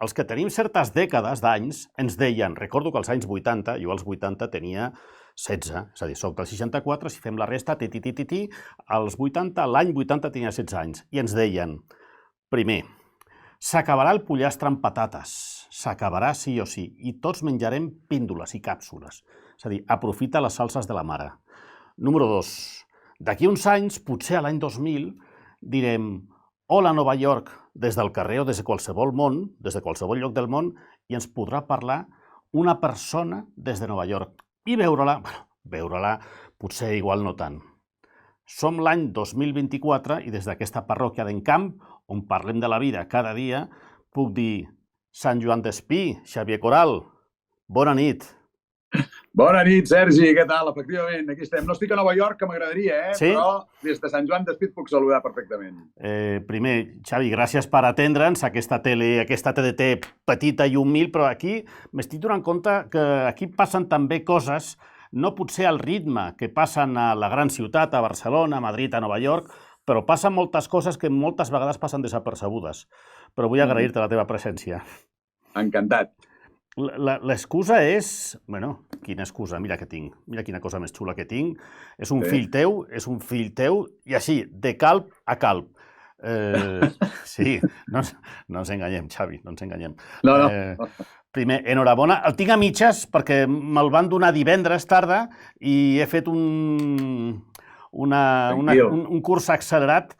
els que tenim certes dècades d'anys ens deien, recordo que als anys 80, jo als 80 tenia 16, és a dir, soc del 64, si fem la resta, als 80, l'any 80 tenia 16 anys, i ens deien, primer, s'acabarà el pollastre amb patates, s'acabarà sí o sí, i tots menjarem píndoles i càpsules, és a dir, aprofita les salses de la mare. Número 2, d'aquí uns anys, potser a l'any 2000, direm, hola Nova York, des del carrer o des de qualsevol món, des de qualsevol lloc del món, i ens podrà parlar una persona des de Nova York. I veure-la, potser igual no tant. Som l'any 2024 i des d'aquesta parròquia d'Encamp, on parlem de la vida cada dia, puc dir Sant Joan d'Espí, Xavier Coral, bona nit. Bona nit, Sergi, què tal? Efectivament, aquí estem. No estic a Nova York, que m'agradaria, Sí? Però des de Sant Joan d'Espí et puc saludar perfectament. Primer, Xavi, gràcies per atendre'ns, aquesta TDT petita i humil, però aquí m'estic donant compte que aquí passen també coses, no potser al ritme que passen a la gran ciutat, a Barcelona, a Madrid, a Nova York, però passen moltes coses que moltes vegades passen desapercebudes. Però vull agrair-te la teva presència. Encantat. L'excusa és... Bueno, quina excusa, mira que tinc. Mira quina cosa més xula que tinc. És un fill teu, i així, de calb a calb. Sí, no ens enganyem, Xavi, no ens enganyem. No. Primer, enhorabona. El tinc a mitges perquè me'l van donar divendres tarda i he fet un curs accelerat.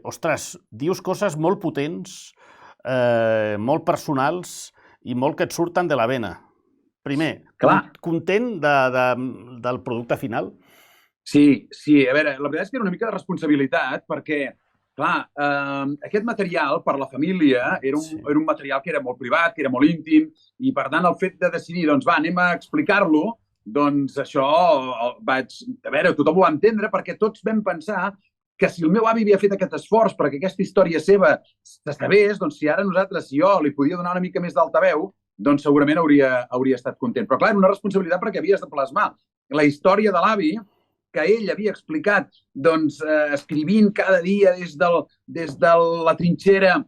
Ostres, dius coses molt potents, molt personals, i molt que et surten de la vena. Primer, content del producte final? Sí, a veure, la veritat és que era una mica de responsabilitat perquè, clar, aquest material per la família era un material que era molt privat, que era molt íntim, i per tant el fet de decidir, doncs va, anem a explicar-lo, doncs això vaig... A veure, tothom ho va entendre perquè tots vam pensar que si el meu avi havia fet aquest esforç perquè aquesta història seva s'estabés, doncs si ara nosaltres, si jo li podia donar una mica més d'altaveu, doncs segurament hauria estat content. Però clar, era una responsabilitat perquè havies de plasmar la història de l'avi que ell havia explicat, doncs, escrivint cada dia des de la trinxera,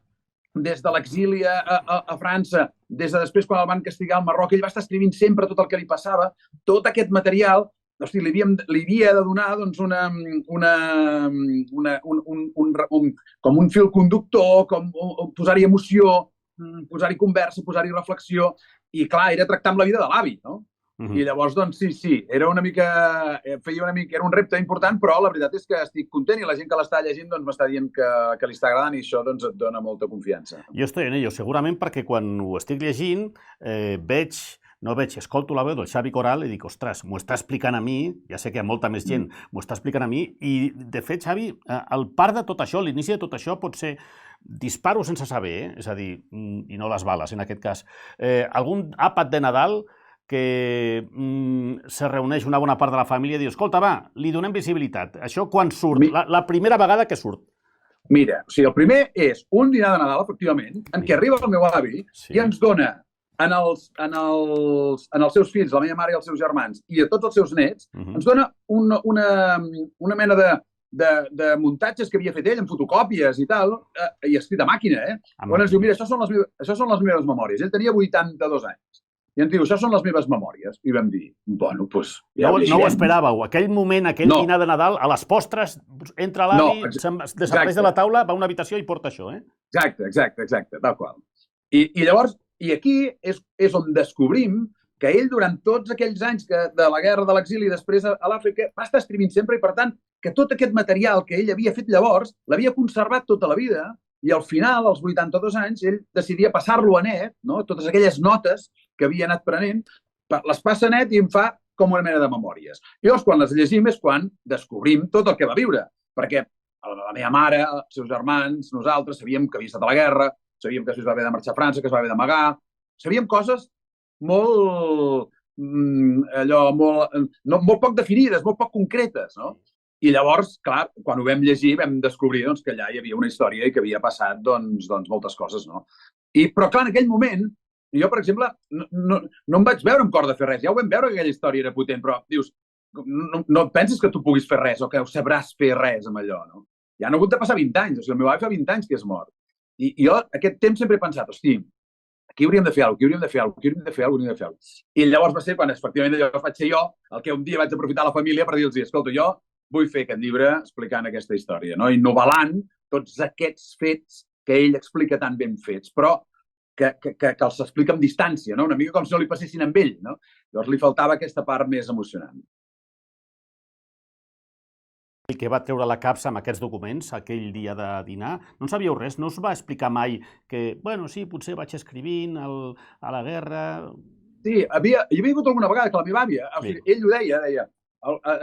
des de l'exili a França, des de després quan el van castigar al Marroc, ell va estar escrivint sempre tot el que li passava, tot aquest material. Hosti, li havia de donar com un fil conductor, com posar-hi emoció, posar-hi conversa, posar-hi reflexió, i clar, era tractar amb la vida de l'avi, no? I llavors, doncs, sí, era un repte important, però la veritat és que estic content i la gent que l'està llegint doncs m'està dient que li està agradant i això doncs et dona molta confiança. Jo estoy en ello, segurament perquè quan ho estic llegint escolto la veu del Xavi Coral i dic, ostres, m'ho està explicant a mi, ja sé que hi ha molta més gent, m'ho està explicant a mi, i de fet, Xavi, el part de tot això, l'inici de tot això pot ser disparo sense saber, és a dir, i no les bales en aquest cas, algun àpat de Nadal que se reuneix una bona part de la família i diu, escolta, va, li donem visibilitat. Això quan surt? La primera vegada que surt? Mira, o sigui, el primer és un dinar de Nadal, efectivament, en què arriba el meu avi i ens dona en els seus fills, la meva mare i els seus germans, i a tots els seus nets, ens dona una mena de muntatges que havia fet ell, amb fotocòpies i tal, i escrit a màquina, on ens diu, mira, això són les meves memòries. Ell tenia 82 anys. I ens diu, això són les meves memòries. I vam dir, bueno, doncs... No ho esperàveu. Aquell moment, aquell dinar de Nadal, a les postres, entra l'avi, desapareix de la taula, va a una habitació i porta això, Exacte, tal qual. I llavors, i aquí és on descobrim que ell, durant tots aquells anys de la guerra de l'exili i després a l'Àfrica, va estar escrivint sempre i, per tant, que tot aquest material que ell havia fet llavors l'havia conservat tota la vida i al final, als 82 anys, ell decidia passar-lo a net, no? Totes aquelles notes que havia anat prenent, les passa a net i en fa com una mena de memòries. I llavors, quan les llegim és quan descobrim tot el que va viure, perquè la meva mare, els seus germans, nosaltres sabíem que havia estat a la guerra, sabíem que es va haver de marxar a França, que es va haver d'amagar, sabíem coses molt poc definides, molt poc concretes, no? I llavors, clar, quan ho vam llegir vam descobrir que allà hi havia una història i que havia passat moltes coses, no? Però, clar, en aquell moment, jo, per exemple, no em vaig veure amb cor de fer res. Ja ho vam veure que aquella història era potent, però dius, no penses que tu puguis fer res o que ho sabràs fer res amb allò, no? Ja han hagut de passar 20 anys, o sigui, el meu avi fa 20 anys que és mort. I jo aquest temps sempre he pensat, hosti, aquí hauríem de fer alguna cosa. I llavors va ser quan, efectivament, llavors vaig ser jo el que un dia vaig aprofitar la família per dir-los, escolta, jo vull fer aquest llibre explicant aquesta història, no? I novel·lant tots aquests fets que ell explica tan ben fets, però que els explica amb distància, no? Una mica com si no li passessin amb ell, no? Llavors li faltava aquesta part més emocionant. El que va treure la capsa amb aquests documents aquell dia de dinar, no en sabíeu res? No us va explicar mai que, bueno, sí, potser vaig escrivint a la guerra... Sí, hi havia hagut alguna vegada que la meva àvia, o sigui, ell ho deia,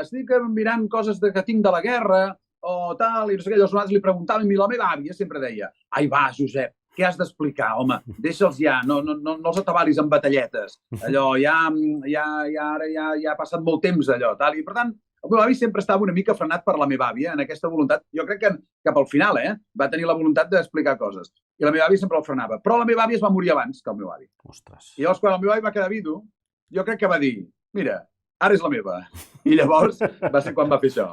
estic mirant coses que tinc de la guerra o tal, i no sé què, llavors nosaltres li preguntàvem i la meva àvia sempre deia, ai va, Josep, què has d'explicar, home? Deixa'ls ja, no els atabalis amb batalletes. Allò, ja ha passat molt temps, allò, tal. I, per tant, el meu avi sempre estava una mica frenat per la meva àvia en aquesta voluntat. Jo crec que cap al final va tenir la voluntat d'explicar coses. I la meva àvia sempre el frenava. Però la meva àvia es va morir abans que el meu avi. Ostres. I llavors, quan el meu avi va quedar vidu, jo crec que va dir, mira, ara és la meva. I llavors va ser quan va fer això.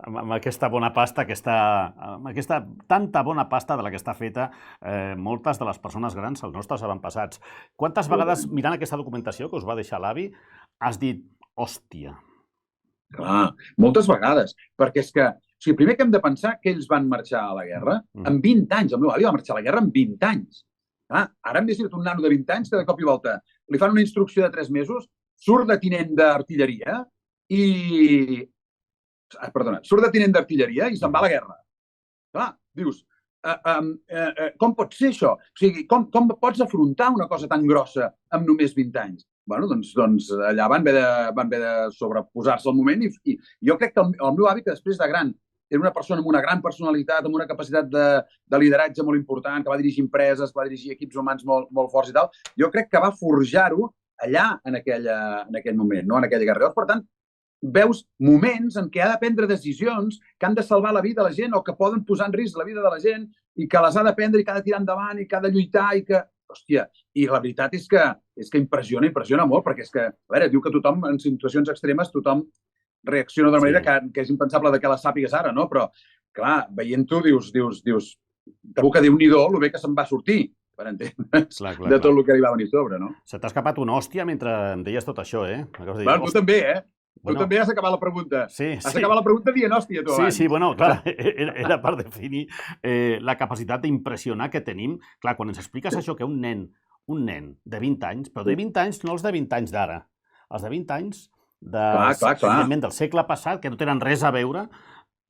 Amb aquesta bona pasta, amb aquesta tanta bona pasta de la que està feta moltes de les persones grans, els nostres avantpassats. Quantes vegades, mirant aquesta documentació que us va deixar l'avi, has dit, hòstia? Clar, moltes vegades, perquè és que, o sigui, primer que hem de pensar que ells van marxar a la guerra amb 20 anys. El meu avi va marxar a la guerra amb 20 anys. Clar, ara hem decidit un nano de 20 anys que de cop i volta li fan una instrucció de 3 mesos, surt de tinent d'artilleria i... Perdona, surt de tinent d'artilleria i se'n va a la guerra. Clar, dius, com pot ser això? O sigui, com pots afrontar una cosa tan grossa amb només 20 anys? Bueno, doncs allà van haver de sobreposar-se al moment i jo crec que el meu avi, que després de gran era una persona amb una gran personalitat, amb una capacitat de lideratge molt important, que va dirigir empreses, que va dirigir equips humans molt forts i tal, jo crec que va forjar-ho allà en aquell moment, no? En aquella guerra. Llavors, per tant, veus moments en què ha de prendre decisions que han de salvar la vida de la gent o que poden posar en risc la vida de la gent i que les ha de prendre i que ha de tirar endavant i que ha de lluitar i que... Hòstia, i la veritat és que impressiona molt, perquè és que, a veure, diu que tothom, en situacions extremes, tothom reacciona d'una manera que és impensable que la sàpigues ara, no? Però, clar, veient-ho, dius, trobo que Déu-n'hi-do el bé que se'n va sortir, per entendre's, de tot el que li va venir sobre, no? Se t'ha escapat una hòstia mentre em deies tot això, Bueno, tu també, Tu també has acabat la pregunta. Sí. Has acabat la pregunta dient hòstia, tu abans. Sí, bueno, clar, era per definir la capacitat d'impressionar que tenim. Clar, quan ens expliques això, que un nen de 20 anys, però de 20 anys no els de 20 anys d'ara, els de 20 anys evidentment del segle passat, que no tenen res a veure,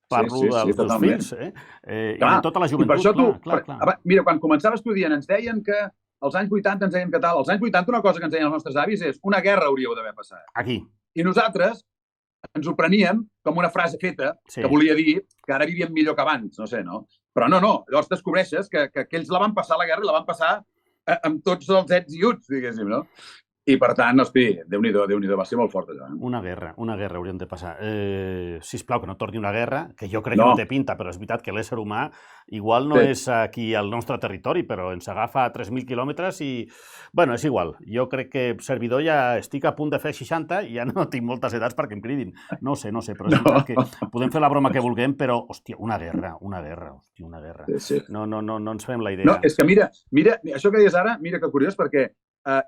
parlo dels teus fills, i de tota la joventut, clar. Mira, quan començava estudiant ens deien que als anys 80 ens deien que tal. Als anys 80 una cosa que ens deien els nostres avis és una guerra hauríeu d'haver passat. Aquí. I nosaltres ens ho preníem com una frase feta que volia dir que ara vivíem millor que abans, no sé, no? Però no. Llavors descobreixes que ells la van passar la guerra i la van passar amb tots els ets i uts, diguéssim, no? I, per tant, hosti, Déu-n'hi-do, va ser molt fort, allò. Una guerra hauríem de passar. Sisplau, que no torni una guerra, que jo crec que no té pinta, però és veritat que l'ésser humà igual no és aquí al nostre territori, però ens agafa a 3.000 quilòmetres i, bueno, és igual. Jo crec que servidor ja estic a punt de fer 60 i ja no tinc moltes edats perquè em cridin. No sé, però és veritat que podem fer la broma que vulguem, però, hòstia, una guerra. Sí. No ens fem la idea. No, és que mira, això que deies ara, mira que curiós, perquè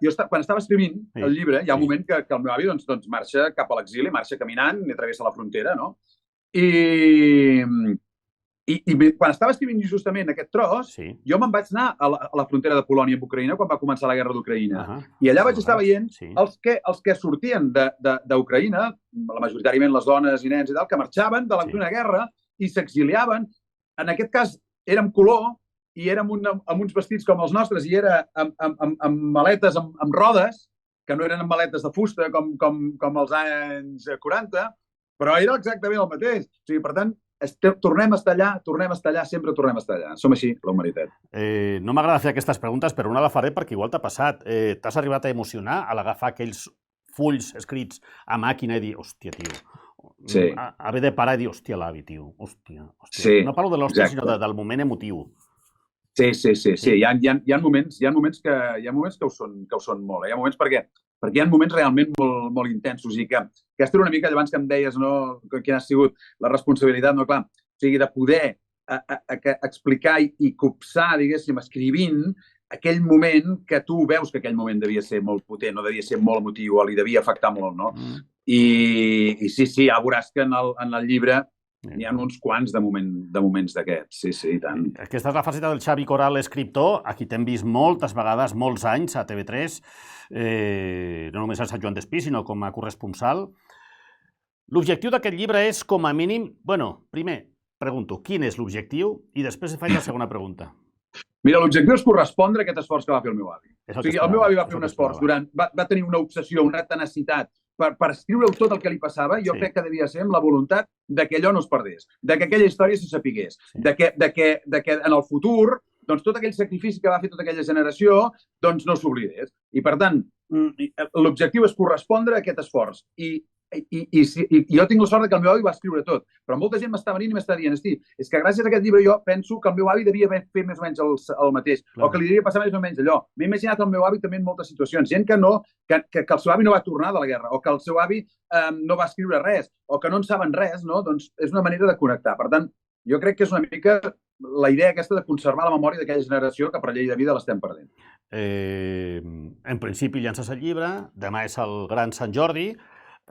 jo quan estava escrivint el llibre, hi ha un moment que el meu avi doncs marxa cap a l'exili, marxa caminant i travessa la frontera, no? I quan estava escrivint justament aquest tros, jo me'n vaig anar a la frontera de Polònia amb Ucraïna quan va començar la guerra d'Ucraïna. I allà vaig estar veient els que sortien d'Ucraïna, majoritàriament les dones i nens i tal, que marxaven de la guerra i s'exiliaven. En aquest cas, érem color, i érem amb uns vestits com els nostres i era amb maletes amb rodes, que no eren amb maletes de fusta com als anys 40, però era exactament el mateix. O sigui, per tant, tornem a estar allà, sempre tornem a estar allà. Som així, la humanitat. No m'agrada fer aquestes preguntes, però una la faré perquè igual t'ha passat. T'has arribat a emocionar a l'agafar aquells fulls escrits a màquina i dir, hòstia, tio, haver de parar i dir, hòstia, l'avi, tio, hòstia. No parlo de l'hòstia, sinó del moment emotiu. Sí. Hi ha moments que ho són molt. Hi ha moments perquè hi ha moments realment molt intensos i que aquesta era una mica abans que em deies, no, quina ha sigut la responsabilitat, no, clar, o sigui, de poder explicar i copsar, diguéssim, escrivint aquell moment que tu veus que aquell moment devia ser molt potent, no devia ser molt emotiu, o li devia afectar molt, no? I sí, ja veuràs que en el llibre n'hi ha uns quants de moments d'aquests, sí, i tant. Aquesta és la faceta del Xavi Coral, escriptor, a qui t'hem vist moltes vegades, molts anys, a TV3, no només a Sant Joan d'Espí, sinó com a corresponsal. L'objectiu d'aquest llibre és, com a mínim... Bueno, primer, pregunto, quin és l'objectiu? I després faig la segona pregunta. Mira, l'objectiu és correspondre a aquest esforç que va fer el meu avi. O sigui, el meu avi va fer un esforç va tenir una obsessió, una tenacitat per escriure tot el que li passava. Jo crec que devia ser amb la voluntat de que allò no es perdés, de que aquella història se sapigués, de que en el futur doncs, tot aquell sacrifici que va fer tota aquella generació doncs, no s'oblidés. I, per tant, l'objectiu és correspondre a aquest esforç. I jo tinc la sort que el meu avi va escriure tot, però molta gent m'està venint i m'està dient, hosti, és que gràcies a aquest llibre jo penso que el meu avi devia haver fet més o menys el mateix, o que li devia passar més o menys allò. M'he imaginat el meu avi també en moltes situacions, gent que el seu avi no va tornar de la guerra, o que el seu avi no va escriure res, o que no en saben res, no? Doncs és una manera de connectar. Per tant, jo crec que és una mica la idea aquesta de conservar la memòria d'aquella generació que per llei de vida l'estem perdent. En principi llances el llibre, demà és el gran Sant Jordi.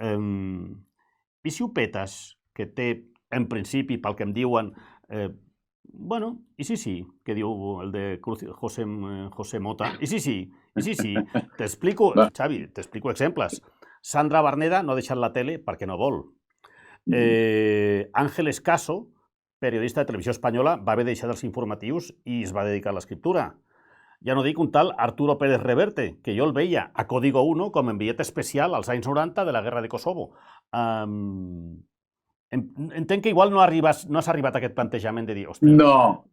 I si ho petes, que té, en principi, pel que em diuen, bueno, i sí, que diu el de José Mota, i sí, t'explico, Xavi, t'explico exemples. Sandra Barneda no ha deixat la tele perquè no vol. Ángel Escaso, periodista de Televisió Espanyola, va haver de deixar els informatius i es va dedicar a l'escriptura. Ja no dic un tal Arturo Pérez Reverte, que jo el veia a Código 1 com enviat especial als anys 90 de la guerra de Kosovo. Entenc que igual no has arribat a aquest plantejament de dir... No,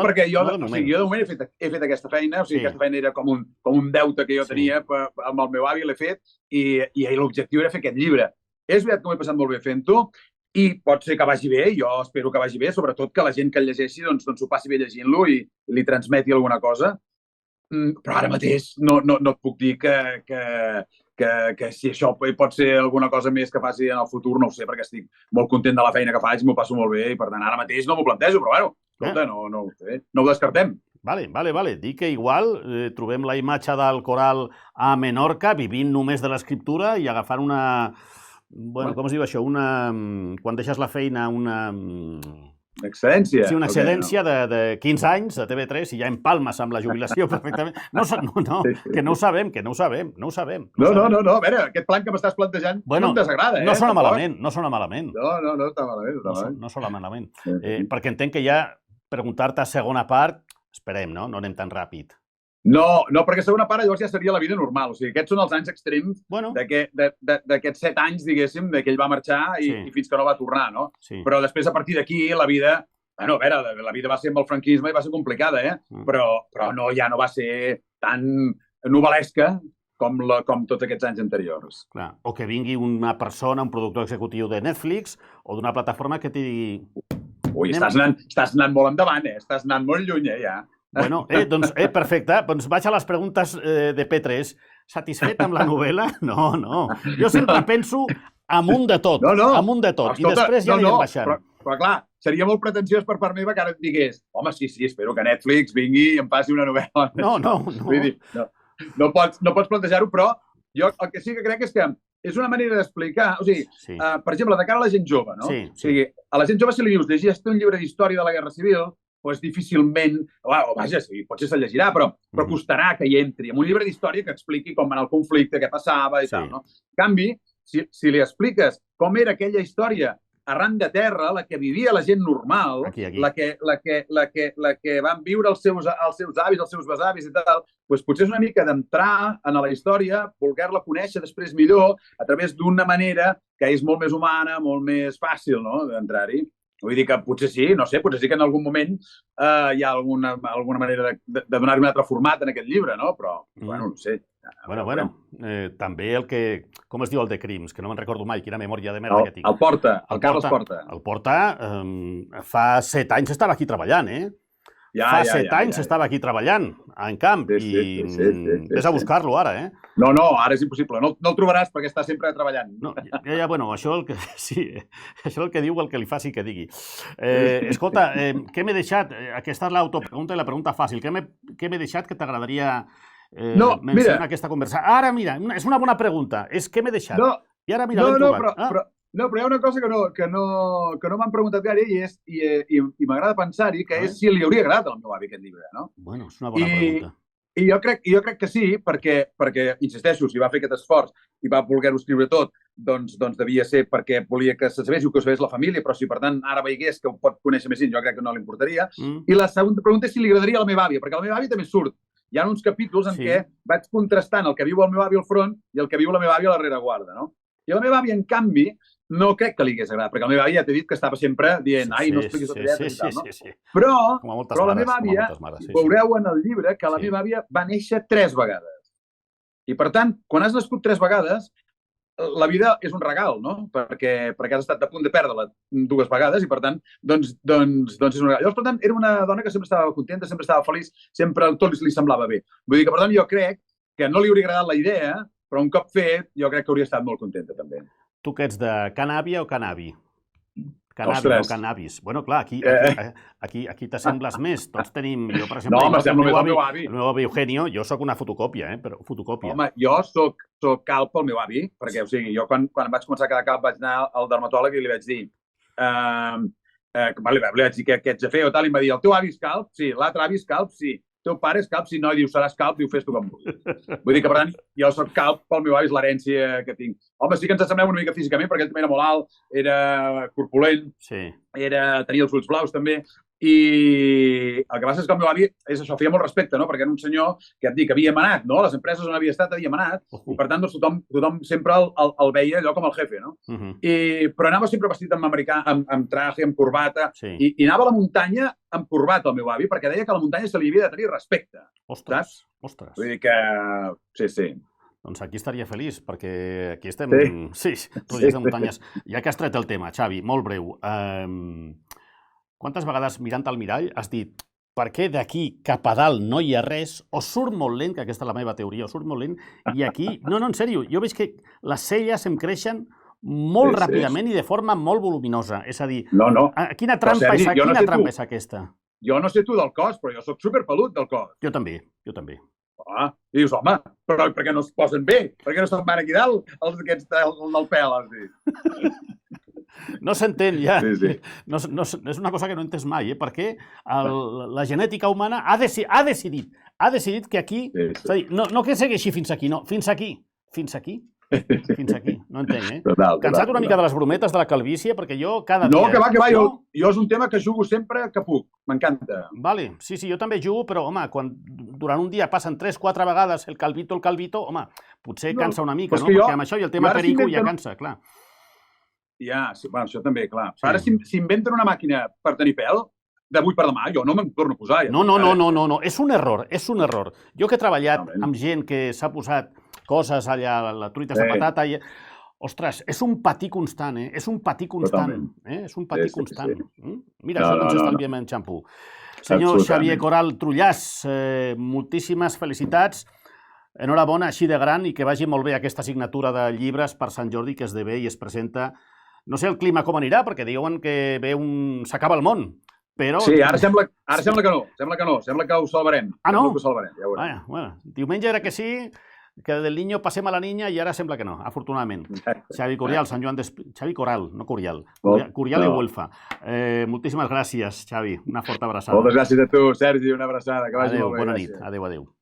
perquè jo de moment he fet aquesta feina, o sigui, aquesta feina era com un deute que jo tenia amb el meu avi, l'he fet, i l'objectiu era fer aquest llibre. És veritat que m'ho he passat molt bé fent-ho, i pot ser que vagi bé, jo espero que vagi bé, sobretot que la gent que el llegeixi doncs s'ho passi bé llegint-lo i li transmeti alguna cosa. Però ara mateix no et puc dir que si això pot ser alguna cosa més que faci en el futur, no ho sé, perquè estic molt content de la feina que faig, m'ho passo molt bé i per tant ara mateix no m'ho plantejo, però bueno, escolta, no ho sé, no ho descartem. Vale. Dic que igual trobem la imatge del Coral a Menorca vivint només de l'escriptura i agafant una... Bueno, com es diu això? Quan deixes la feina, una... Excedència. Sí, una excedència de 15 anys de TV3 i ja empalmes amb la jubilació perfectament. Que no ho sabem. No, a veure, aquest plan que m'estàs plantejant no em desagrada. No sona malament. No està malament. No sona malament. Perquè entenc que ja preguntar-te a segona part, esperem, no? No anem tan ràpid. No, perquè segona part llavors ja seria la vida normal. O sigui, aquests són els anys extrems d'aquests 7 anys, diguéssim, que ell va marxar i fins que no va tornar, no? Però després, a partir d'aquí, la vida... Bueno, a veure, la vida va ser amb el franquisme i va ser complicada, però ja no va ser tan novel·lesca com tots aquests anys anteriors. Clar. O que vingui una persona, un productor executiu de Netflix o d'una plataforma que t'hi digui... Ui, estàs anant molt endavant, estàs anant molt lluny, ja. Bueno, doncs, perfecte. Doncs vaig a les preguntes de P3. Satisfet amb la novel·la? No. Jo sempre penso amunt de tot. Amunt de tot. I després ja anirem baixant. Però clar, seria molt pretensiós per part meva que ara et digués home, sí, espero que Netflix vingui i em passi una novel·la. No. Vull dir, no pots plantejar-ho, però jo el que sí que crec és que és una manera d'explicar, o sigui, per exemple, de cara a la gent jove, no? O sigui, a la gent jove si li dius llegir un llibre d'història de la Guerra Civil, doncs difícilment, vaja, sí, potser se'l llegirà, però costarà que hi entri en un llibre d'història que expliqui com va anar el conflicte, què passava i tal, no? En canvi, si li expliques com era aquella història arran de terra, la que vivia la gent normal, la que van viure els seus avis, els seus besavis i tal, doncs potser és una mica d'entrar en la història, voler-la conèixer després millor, a través d'una manera que és molt més humana, molt més fàcil, no?, d'entrar-hi. Vull dir que potser sí, no sé, potser sí que en algun moment hi ha alguna manera de donar-hi un altre format en aquest llibre, no? Però, bueno, no sé. Bueno, també el que... Com es diu el de Crims? Que no me'n recordo mai, quina memòria de merda que tinc. El Porta, el Carles Porta. El Porta fa 7 anys estava aquí treballant, fa 7 anys estava aquí treballant, en camp, i vés a buscar-lo ara, eh? No, ara és impossible. No el trobaràs perquè està sempre treballant. No, bueno, això el que diu, el que li faci que digui. Escolta, què m'he deixat? Aquesta és l'autopregunta i la pregunta fàcil. Què m'he deixat que t'agradaria mencionar en aquesta conversa? Ara, mira, és una bona pregunta. És què m'he deixat? I ara, mira, l'hem trobat. No, però hi ha una cosa que no m'han preguntat gaire i m'agrada pensar-hi, que és si li hauria agradat al meu avi aquest llibre, no? Bueno, és una bona pregunta. I jo crec que sí, perquè, insisteixo, si va fer aquest esforç i va voler-ho escriure tot, doncs devia ser perquè volia que se sabés i que ho sabés la família, però si, per tant, ara veigués que ho pot conèixer més gent, jo crec que no li importaria. I la segona pregunta és si li agradaria a la meva àvia, perquè la meva àvia també surt. Hi ha uns capítols en què vaig contrastant el que viu el meu avi al front i el que viu la meva àvia a la rereguarda, no? I la meva àvia, en canvi, no crec que li hagués agradat, perquè la meva àvia ja t'he dit que estava sempre dient ai, no expliquis el que i tal, no? Però la meva àvia, veureu en el llibre que la meva àvia va néixer 3 vegades. I, per tant, quan has nascut 3 vegades, la vida és un regal, no? Perquè has estat a punt de perdre-la 2 vegades i, per tant, doncs és un regal. Llavors, per tant, era una dona que sempre estava contenta, sempre estava feliç, sempre tot li semblava bé. Vull dir que, per tant, jo crec que no li hauria agradat la idea, però un cop fet, jo crec que hauria estat molt contenta, també. Tu que ets de Canàbia o Canavi? Canavi o Cannabis. Bueno, clar, aquí t'assembles més. Tots tenim... Jo, per exemple, el meu avi. El meu avi Eugenio, jo sóc una fotocòpia, però fotocòpia. Home, jo sóc calb pel meu avi, perquè, o sigui, jo quan vaig començar a quedar calb vaig anar al dermatòleg i li vaig dir li vaig dir que ets feo, tal, i em va dir, el teu avi és calb? Sí. L'altre avi és calb? Sí. El teu pare és calb? Si no, i diu, seràs calb, diu, fes tu com vulguis. Vull dir que, per tant, jo soc calb pel meu avi, és l'herència que tinc. Home, sí que ens assemblem una mica físicament, perquè ell també era molt alt, era corpulent, tenia els ulls blaus, també, i el que passa és que el meu avi, això, feia molt respecte, no? Perquè era un senyor que et dic, havia manat, no? Les empreses on havia estat havia manat, i per tant, doncs, tothom sempre el veia allò com el jefe, no? Però anava sempre vestit amb americà, amb traje, amb corbata, i anava a la muntanya amb corbata, el meu avi, perquè deia que a la muntanya se li havia de tenir respecte. Ostres. Vull dir que... Sí. Doncs aquí estaria feliç, perquè aquí estem... Sí, rodilles de muntanyes. Ja que has tret el tema, Xavi, molt breu. Quantes vegades, mirant al mirall, has dit per què d'aquí cap a dalt no hi ha res, o surt molt lent, que aquesta és la meva teoria, o surt molt lent, i aquí... No, en sèrio, jo veig que les celles em creixen molt ràpidament i de forma molt voluminosa. És a dir, quina trampa és aquesta? Jo no sé tu del cos, però jo soc superpelut del cos. Jo també. I dius, home, però per què no es posen bé? Per què no se'n van aquí dalt, els d'aquests del pèl, has dit? No s'entén, ja. És una cosa que no he entès mai, perquè la genètica humana ha decidit que aquí... És a dir, no que segueixi fins aquí, no, fins aquí. Fins aquí. No entenc, Cansat una mica de les brometes de la calvície, perquè jo cada dia... No, que va, jo és un tema que jugo sempre que puc, m'encanta. Vale, sí, jo també jugo, però, home, quan durant un dia passen 3-4 vegades el calvito, home, potser cansa una mica, no? Perquè amb això i el tema perico ja cansa, clar. Ja, això també, clar. Ara, si inventen una màquina per tenir pèl, d'avui per demà, jo no me'n torno a posar. No, és un error. Jo que he treballat amb gent que s'ha posat coses allà, la truites de patata... Ostres, és un patir constant, És un patir constant. Mira, això no ens estalviem en xampú. Senyor Xavier Coral Trullàs, moltíssimes felicitats. Enhorabona, així de gran, i que vagi molt bé aquesta signatura de llibres per Sant Jordi, que esdevé i es presenta. No sé el clima com anirà, perquè diuen que s'acaba el món. Sí, ara sembla que no. Sembla que ho salvarem. No? Ja bueno, diumenge era que sí, que del niño passem a la niña i ara sembla que no, afortunadament. Xavi Coral, Sant Joan Xavi Coral, no Corial. Corial i Huelfa. Moltíssimes gràcies, Xavi. Una forta abraçada. Moltes gràcies a tu, Sergi. Una abraçada. Que vagi molt bé. Bona nit. Adéu.